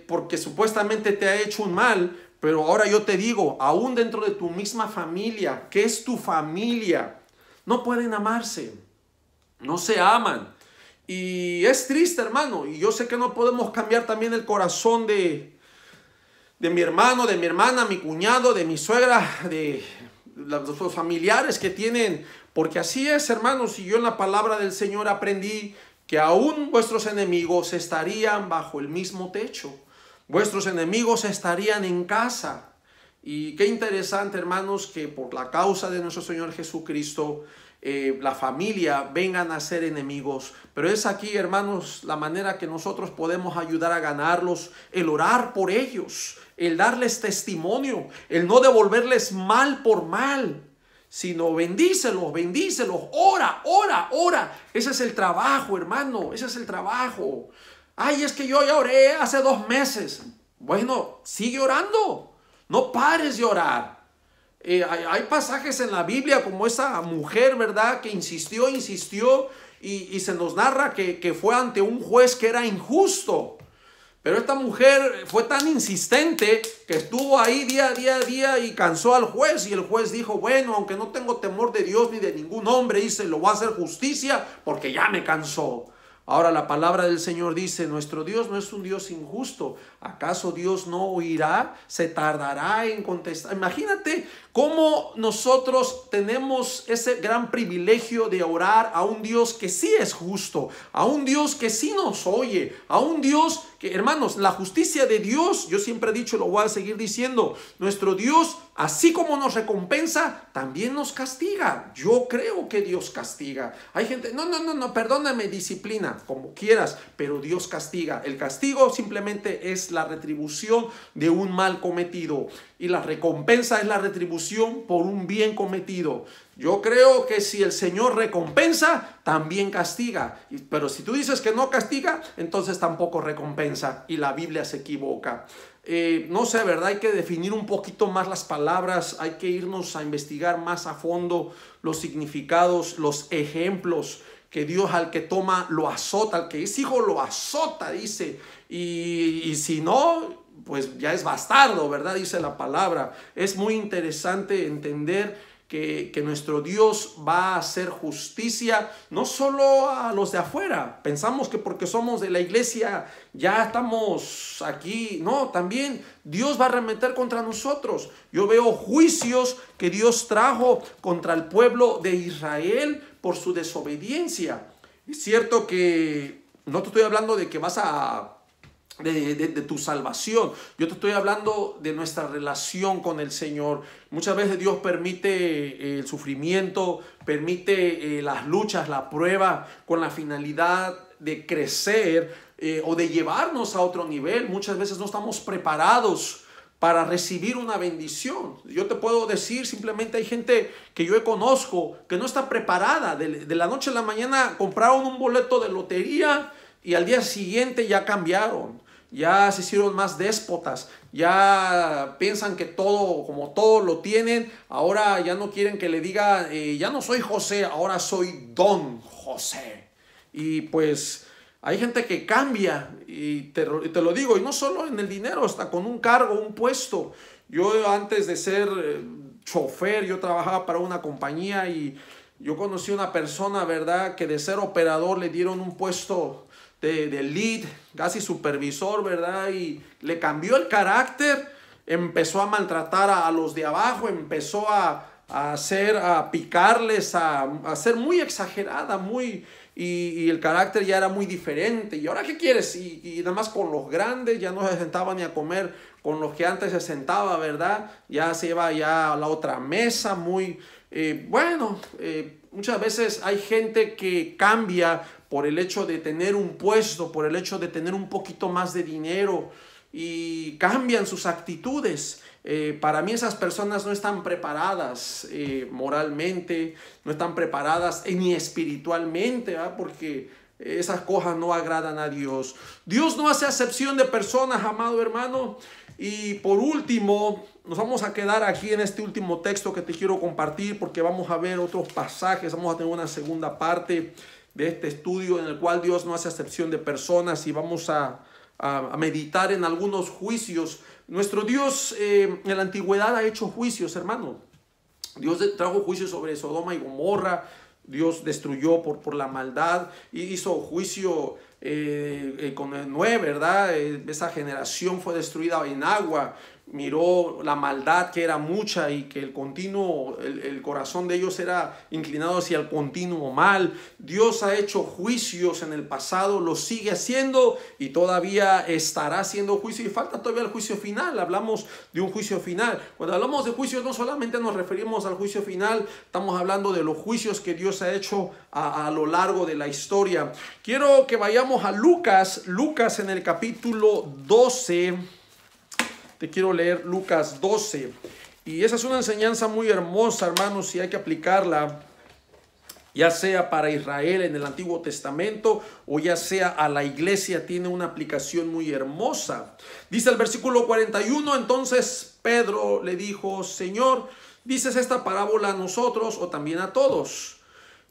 S1: Porque supuestamente te ha hecho un mal. Pero ahora yo te digo, aún dentro de tu misma familia, que es tu familia, no pueden amarse, no se aman. Y es triste, hermano, y yo sé que no podemos cambiar también el corazón de mi hermano, de mi hermana, mi cuñado, de mi suegra, de los familiares que tienen, porque así es, hermanos, y yo en la palabra del Señor aprendí que aún vuestros enemigos estarían bajo el mismo techo. Vuestros enemigos estarían en casa. Y qué interesante, hermanos, que por la causa de nuestro Señor Jesucristo, la familia vengan a ser enemigos. Pero es aquí, hermanos, la manera que nosotros podemos ayudar a ganarlos, el orar por ellos, el darles testimonio, el no devolverles mal por mal, sino bendícelos, ora. Ese es el trabajo, hermano, ese es el trabajo. Ay, es que yo ya oré hace 2 meses. Bueno, sigue orando. No pares de orar. Hay pasajes en la Biblia como esa mujer, ¿verdad? Que insistió y se nos narra que fue ante un juez que era injusto. Pero esta mujer fue tan insistente que estuvo ahí día a día y cansó al juez. Y el juez dijo, bueno, aunque no tengo temor de Dios ni de ningún hombre, dice, lo voy a hacer justicia porque ya me cansó. Ahora la palabra del Señor dice, nuestro Dios no es un Dios injusto. ¿Acaso Dios no oirá? ¿Se tardará en contestar? Imagínate cómo nosotros tenemos ese gran privilegio de orar a un Dios que sí es justo, a un Dios que sí nos oye, a un Dios que, hermanos, la justicia de Dios, yo siempre he dicho y lo voy a seguir diciendo, nuestro Dios, así como nos recompensa, también nos castiga. Yo creo que Dios castiga. Hay gente, no, perdóname, disciplina, como quieras, pero Dios castiga. El castigo simplemente es la retribución de un mal cometido y la recompensa es la retribución por un bien cometido. Yo creo que si el Señor recompensa, también castiga. Pero si tú dices que no castiga, entonces tampoco recompensa. Y la Biblia se equivoca. No sé, ¿verdad? Hay que definir un poquito más las palabras. Hay que irnos a investigar más a fondo los significados, los ejemplos. Que Dios al que toma lo azota, al que es hijo lo azota, dice. Y si no, pues ya es bastardo, ¿verdad? Dice la palabra. Es muy interesante entender que nuestro Dios va a hacer justicia no solo a los de afuera. Pensamos que porque somos de la iglesia ya estamos aquí. No, también Dios va a arremeter contra nosotros. Yo veo juicios que Dios trajo contra el pueblo de Israel por su desobediencia. Es cierto que no te estoy hablando de que vas a de tu salvación. Yo te estoy hablando de nuestra relación con el Señor. Muchas veces Dios permite el sufrimiento, permite las luchas, la prueba, con la finalidad de crecer o de llevarnos a otro nivel. Muchas veces no estamos preparados para recibir una bendición. Yo te puedo decir, simplemente hay gente que yo conozco que no está preparada. De la noche a la mañana compraron un boleto de lotería y al día siguiente ya cambiaron. Ya se hicieron más déspotas, ya piensan que todo, como todo lo tienen, ahora ya no quieren que le diga, ya no soy José, ahora soy Don José. Y pues hay gente que cambia, y te lo digo, y no solo en el dinero, hasta con un cargo, un puesto. Yo antes de ser chofer, yo trabajaba para una compañía y yo conocí a una persona, ¿verdad?, que de ser operador le dieron un puesto de lead, casi supervisor, ¿verdad? Y le cambió el carácter, empezó a maltratar a los de abajo, empezó a a picarles, a ser muy exagerada, y el carácter ya era muy diferente. ¿Y ahora qué quieres? Y nada más con los grandes ya no se sentaba ni a comer con los que antes se sentaba, ¿verdad? Ya se iba ya a la otra mesa, muchas veces hay gente que cambia por el hecho de tener un puesto, por el hecho de tener un poquito más de dinero, y cambian sus actitudes. Para mí esas personas no están preparadas moralmente, no están preparadas ni espiritualmente, ¿verdad? Porque esas cosas no agradan a Dios. Dios no hace acepción de personas, amado hermano. Y por último, nos vamos a quedar aquí en este último texto que te quiero compartir, porque vamos a ver otros pasajes, vamos a tener una segunda parte de este estudio en el cual Dios no hace acepción de personas, y vamos a meditar en algunos juicios. Nuestro Dios en la antigüedad ha hecho juicios, hermano. Dios trajo juicios sobre Sodoma y Gomorra. Dios destruyó por la maldad, y hizo juicio con Noé, ¿verdad? Esa generación fue destruida en agua. Miró la maldad que era mucha, y que el corazón de ellos era inclinado hacia el continuo mal. Dios ha hecho juicios en el pasado, lo sigue haciendo y todavía estará haciendo juicio, y falta todavía el juicio final. Hablamos de un juicio final. Cuando hablamos de juicios no solamente nos referimos al juicio final, estamos hablando de los juicios que Dios ha hecho a lo largo de la historia. Quiero que vayamos a Lucas en el capítulo 12. Te quiero leer Lucas 12. Y esa es una enseñanza muy hermosa, hermanos, y hay que aplicarla, ya sea para Israel en el Antiguo Testamento o ya sea a la iglesia. Tiene una aplicación muy hermosa. Dice el versículo 41, entonces Pedro le dijo: Señor, ¿dices esta parábola a nosotros o también a todos?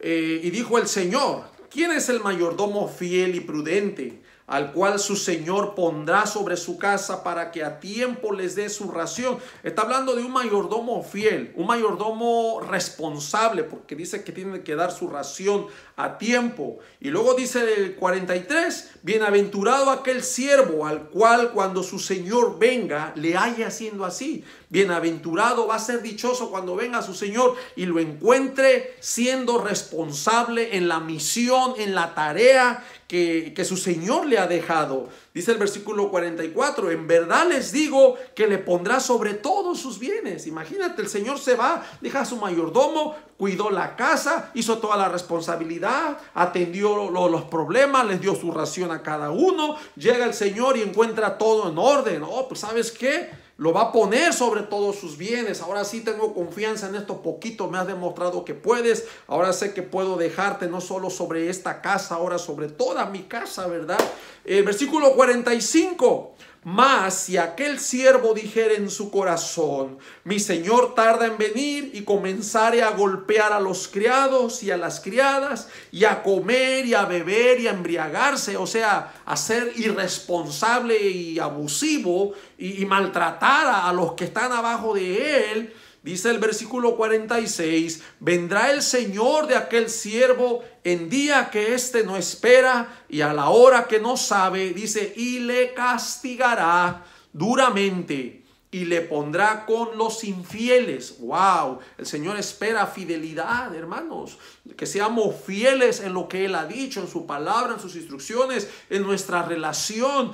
S1: Y dijo el Señor: ¿quién es el mayordomo fiel y prudente, al cual su señor pondrá sobre su casa para que a tiempo les dé su ración? Está hablando de un mayordomo fiel, un mayordomo responsable, porque dice que tiene que dar su ración a tiempo. Y luego dice el 43, bienaventurado aquel siervo al cual cuando su señor venga le haya haciendo así. Bienaventurado, va a ser dichoso cuando venga su señor y lo encuentre siendo responsable en la misión, en la tarea que su señor le ha dejado. Dice el versículo 44, en verdad les digo que le pondrá sobre todos sus bienes. Imagínate, el señor se va, deja a su mayordomo, cuidó la casa, hizo toda la responsabilidad, atendió los problemas, les dio su ración a cada uno. Llega el señor y encuentra todo en orden. Oh, pues ¿sabes qué? Lo va a poner sobre todos sus bienes. Ahora sí tengo confianza en esto poquito. Me has demostrado que puedes. Ahora sé que puedo dejarte no solo sobre esta casa, ahora sobre toda mi casa, ¿verdad? Versículo 45. Mas si aquel siervo dijere en su corazón: mi señor tarda en venir, y comenzare a golpear a los criados y a las criadas, y a comer y a beber y a embriagarse, o sea, a ser irresponsable y abusivo, y maltratar a los que están abajo de él, dice el versículo 46, vendrá el señor de aquel siervo en día que éste no espera y a la hora que no sabe, dice, y le castigará duramente y le pondrá con los infieles. Wow, el Señor espera fidelidad, hermanos, que seamos fieles en lo que Él ha dicho, en su palabra, en sus instrucciones, en nuestra relación.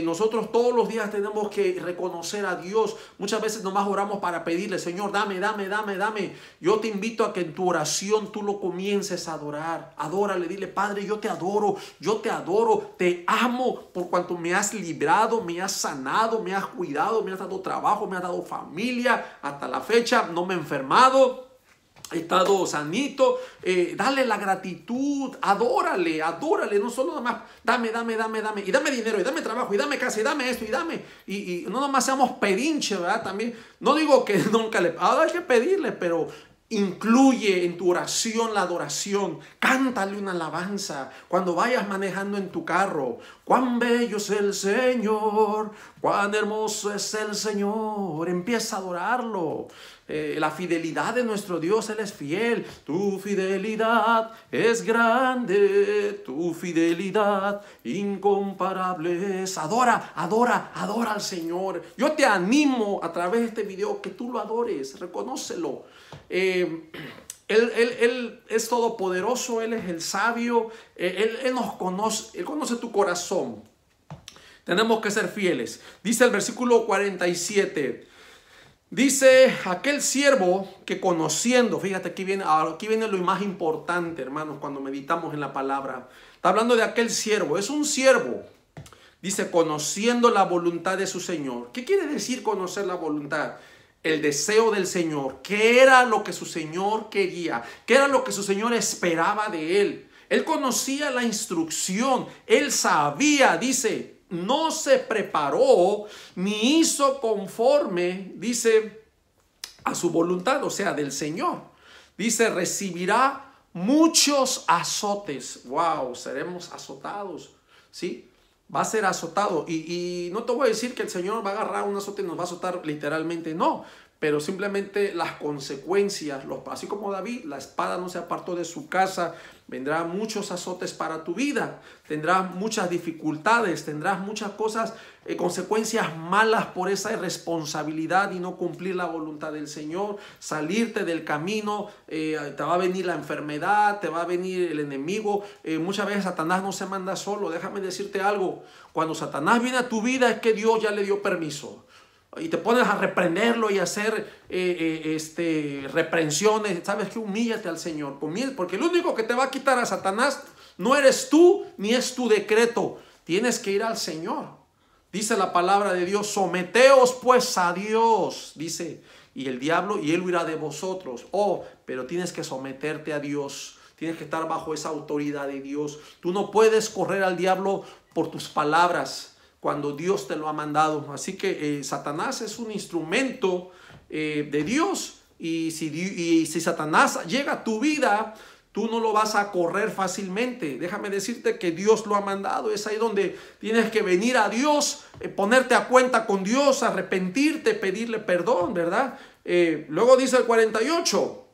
S1: Nosotros todos los días tenemos que reconocer a Dios. Muchas veces nomás oramos para pedirle: Señor, dame. Yo te invito a que en tu oración tú lo comiences a adorar. Adórale, dile: Padre, yo te adoro, te amo por cuanto me has librado, me has sanado, me has cuidado, me has dado trabajo, me has dado familia, hasta la fecha no me he enfermado, he estado sanito. Dale la gratitud, adórale, no solo nada más dame, y dame dinero, y dame trabajo, y dame casa, y dame esto, y no nomás seamos pedinche, ¿verdad? También, no digo que nunca hay que pedirle, pero incluye en tu oración la adoración. Cántale una alabanza cuando vayas manejando en tu carro. Cuán bello es el Señor, cuán hermoso es el Señor. Empieza a adorarlo. la fidelidad de nuestro Dios. Él es fiel. Tu fidelidad es grande, tu fidelidad incomparable es. Adora, adora, adora al Señor. Yo te animo a través de este video que tú lo adores, reconócelo. Él es todopoderoso, Él es el sabio, Él nos conoce, Él conoce tu corazón. Tenemos que ser fieles. Dice el versículo 47. Dice aquel siervo que conociendo, fíjate, aquí viene lo más importante, hermanos, cuando meditamos en la palabra. Está hablando de aquel siervo, es un siervo. Dice, conociendo la voluntad de su Señor. ¿Qué quiere decir conocer la voluntad? El deseo del Señor. ¿Qué era lo que su Señor quería? ¿Qué era lo que su Señor esperaba de él? Él conocía la instrucción. Él sabía, dice, no se preparó ni hizo conforme, dice, a su voluntad, o sea, del Señor. Dice, recibirá muchos azotes. Wow, seremos azotados, ¿sí? Va a ser azotado. Y no te voy a decir que el Señor va a agarrar un azote y nos va a azotar literalmente, no. Pero simplemente las consecuencias, así como David, la espada no se apartó de su casa, vendrán muchos azotes para tu vida, tendrás muchas dificultades, tendrás muchas cosas, consecuencias malas por esa irresponsabilidad y no cumplir la voluntad del Señor, salirte del camino, te va a venir la enfermedad, te va a venir el enemigo. Muchas veces Satanás no se manda solo. Déjame decirte algo, cuando Satanás viene a tu vida es que Dios ya le dio permiso. Y te pones a reprenderlo y a hacer reprensiones. ¿Sabes qué? Humíllate al Señor. Porque el único que te va a quitar a Satanás no eres tú ni es tu decreto. Tienes que ir al Señor. Dice la palabra de Dios, someteos pues a Dios. Dice, y el diablo, y él huirá de vosotros. Oh, pero tienes que someterte a Dios. Tienes que estar bajo esa autoridad de Dios. Tú no puedes correr al diablo por tus palabras cuando Dios te lo ha mandado. Así que Satanás es un instrumento de Dios. Y si Satanás llega a tu vida, tú no lo vas a correr fácilmente. Déjame decirte que Dios lo ha mandado. Es ahí donde tienes que venir a Dios, ponerte a cuenta con Dios, arrepentirte, pedirle perdón, ¿verdad? Luego dice el 48.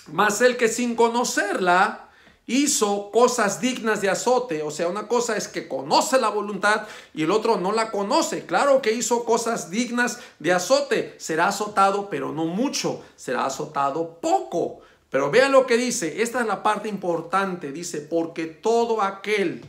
S1: Mas el que sin conocerla hizo cosas dignas de azote. O sea, una cosa es que conoce la voluntad y el otro no la conoce. Claro que hizo cosas dignas de azote. Será azotado, pero no mucho. Será azotado poco. Pero vean lo que dice. Esta es la parte importante. Dice, porque todo aquel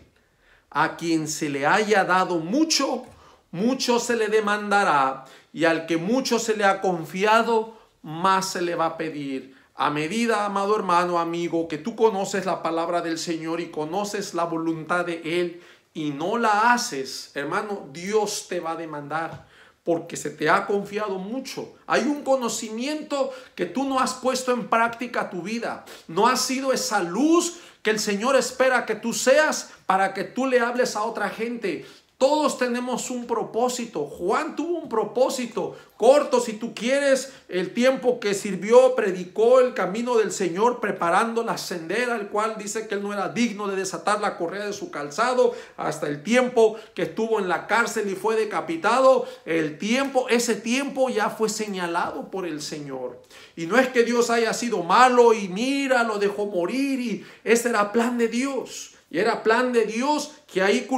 S1: a quien se le haya dado mucho, mucho se le demandará. Y al que mucho se le ha confiado, más se le va a pedir. A medida, amado hermano, amigo, que tú conoces la palabra del Señor y conoces la voluntad de Él y no la haces, hermano, Dios te va a demandar porque se te ha confiado mucho. Hay un conocimiento que tú no has puesto en práctica tu vida. No has sido esa luz que el Señor espera que tú seas para que tú le hables a otra gente. Todos tenemos un propósito. Juan tuvo un propósito corto, si tú quieres, el tiempo que sirvió, predicó el camino del Señor, preparando la sendera, el cual dice que él no era digno de desatar la correa de su calzado, hasta el tiempo que estuvo en la cárcel y fue decapitado. Ese tiempo ya fue señalado por el Señor. Y no es que Dios haya sido malo y mira, lo dejó morir, y ese era plan de Dios. Y era plan de Dios que ahí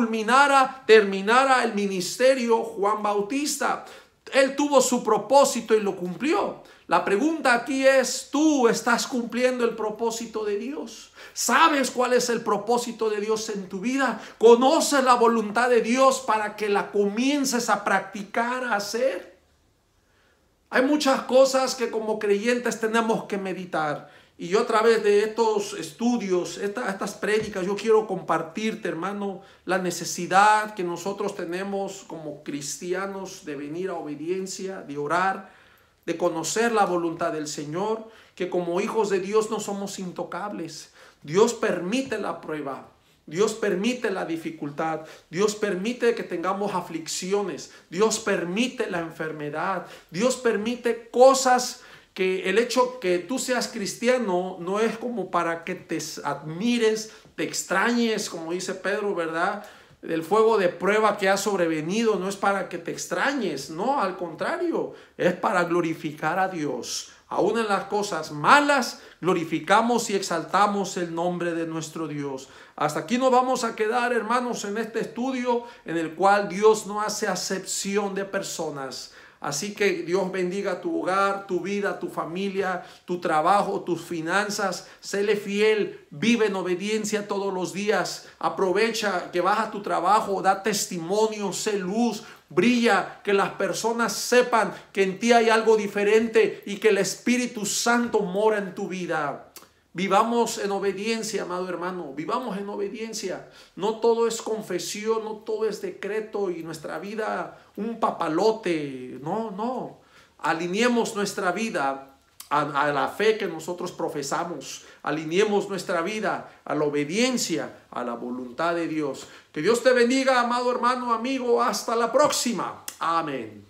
S1: terminara el ministerio Juan Bautista. Él tuvo su propósito y lo cumplió. La pregunta aquí es, ¿tú estás cumpliendo el propósito de Dios? ¿Sabes cuál es el propósito de Dios en tu vida? ¿Conoces la voluntad de Dios para que la comiences a practicar, a hacer? Hay muchas cosas que como creyentes tenemos que meditar. Y yo a través de estos estudios, estas prédicas, yo quiero compartirte, hermano, la necesidad que nosotros tenemos como cristianos de venir a obediencia, de orar, de conocer la voluntad del Señor, que como hijos de Dios no somos intocables. Dios permite la prueba. Dios permite la dificultad, Dios permite que tengamos aflicciones, Dios permite la enfermedad, Dios permite cosas que el hecho que tú seas cristiano no es como para que te admires, te extrañes, como dice Pedro, ¿verdad? El fuego de prueba que ha sobrevenido no es para que te extrañes, no, al contrario, es para glorificar a Dios, Aún en las cosas malas, glorificamos y exaltamos el nombre de nuestro Dios. Hasta aquí nos vamos a quedar, hermanos, en este estudio en el cual Dios no hace acepción de personas. Así que Dios bendiga tu hogar, tu vida, tu familia, tu trabajo, tus finanzas. Séle fiel, vive en obediencia todos los días. Aprovecha que vas a tu trabajo, da testimonio, sé luz, brilla, que las personas sepan que en ti hay algo diferente y que el Espíritu Santo mora en tu vida. Vivamos en obediencia, amado hermano, vivamos en obediencia. No todo es confesión, no todo es decreto y nuestra vida un papalote. No. Alineemos nuestra vida a la fe que nosotros profesamos. Alineemos nuestra vida a la obediencia, a la voluntad de Dios. Que Dios te bendiga, amado hermano, amigo. Hasta la próxima. Amén.